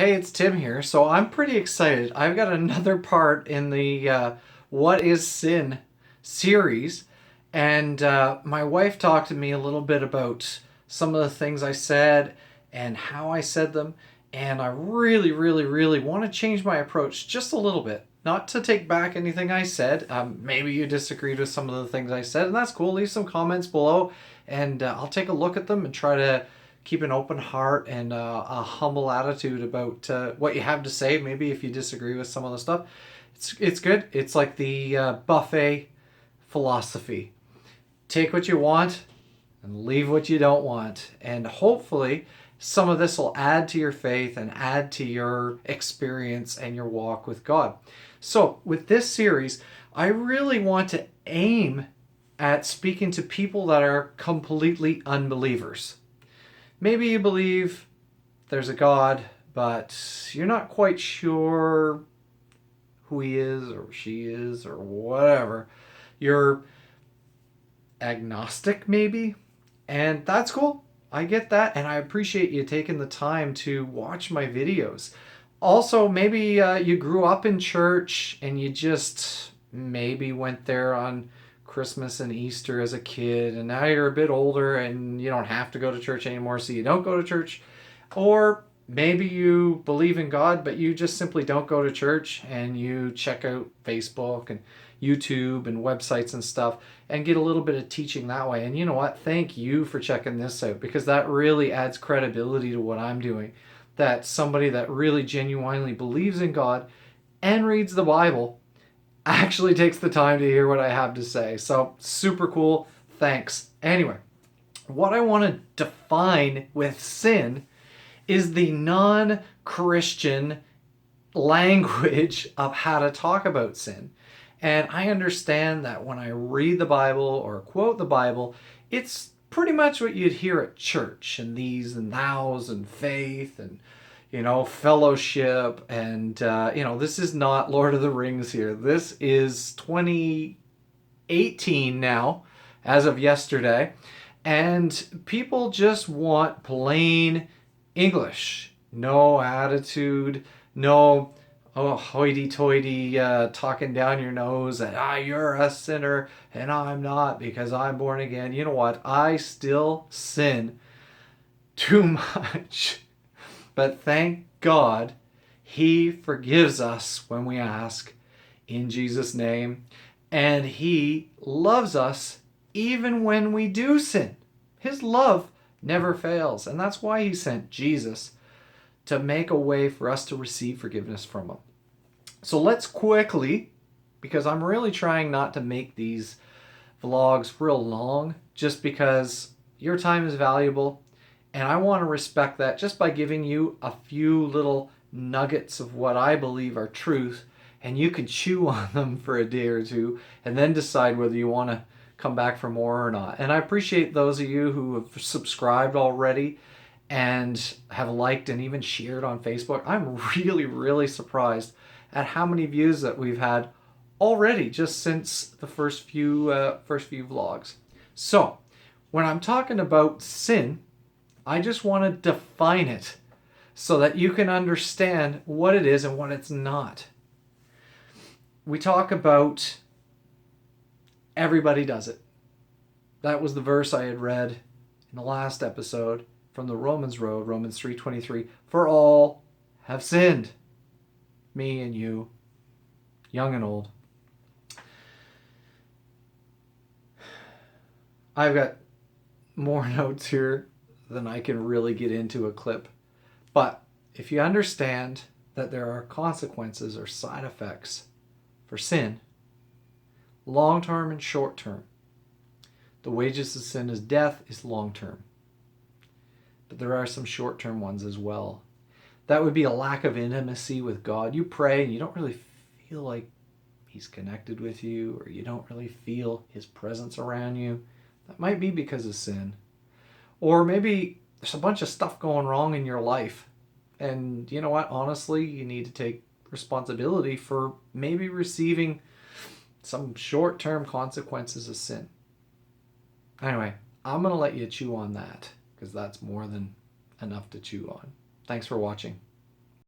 Hey, it's Tim here. So I'm pretty excited. I've got another part in the What is Sin series. And my wife talked to me a little bit about some of the things I said and how I said them. And I really, really, really want to change my approach just a little bit. Not to take back anything I said. Maybe you disagreed with some of the things I said, and that's cool. Leave some comments below, and I'll take a look at them and try to keep an open heart and a humble attitude about what you have to say. Maybe if you disagree with some of the stuff, it's good. It's like the buffet philosophy. Take what you want and leave what you don't want. And hopefully, some of this will add to your faith and add to your experience and your walk with God. So, with this series, I really want to aim at speaking to people that are completely unbelievers. Maybe you believe there's a God, but you're not quite sure who he is or she is or whatever. You're agnostic, maybe, and that's cool. I get that, and I appreciate you taking the time to watch my videos. Also, maybe you grew up in church and you just maybe went there on Christmas and Easter as a kid, and now you're a bit older and you don't have to go to church anymore, so you don't go to church. Or maybe you believe in God, but you just simply don't go to church and you check out Facebook and YouTube and websites and stuff and get a little bit of teaching that way. And you know what? Thank you for checking this out, because that really adds credibility to what I'm doing. That somebody that really genuinely believes in God and reads the Bible actually takes the time to hear what I have to say. So, super cool. Thanks. Anyway, what I want to define with sin is the non Christian language of how to talk about sin. And I understand that when I read the Bible or quote the Bible, it's pretty much what you'd hear at church, and these and thous and faith and fellowship. And this is not Lord of the Rings here. This is 2018 now, as of yesterday, and people just want plain English. No attitude, no hoity-toity talking down your nose that you're a sinner and I'm not because I'm born again. You know what? I still sin too much. But thank God he forgives us when we ask in Jesus' name. And he loves us even when we do sin. His love never fails. And that's why he sent Jesus, to make a way for us to receive forgiveness from him. So let's quickly, because I'm really trying not to make these vlogs real long, just because your time is valuable. And I want to respect that just by giving you a few little nuggets of what I believe are truth, and you can chew on them for a day or two and then decide whether you want to come back for more or not. And I appreciate those of you who have subscribed already and have liked and even shared on Facebook. I'm really, really surprised at how many views that we've had already just since the first few vlogs. So, when I'm talking about sin, I just want to define it so that you can understand what it is and what it's not. We talk about everybody does it. That was the verse I had read in the last episode from the Romans Road, Romans 3:23. For all have sinned. Me and you, young and old. I've got more notes here than I can really get into a clip. But if you understand that there are consequences or side effects for sin, long-term and short-term, the wages of sin is death is long-term. But there are some short-term ones as well. That would be a lack of intimacy with God. You pray and you don't really feel like he's connected with you, or you don't really feel his presence around you. That might be because of sin. Or maybe there's a bunch of stuff going wrong in your life. And you know what? Honestly, you need to take responsibility for maybe receiving some short-term consequences of sin. Anyway, I'm going to let you chew on that, because that's more than enough to chew on. Thanks for watching.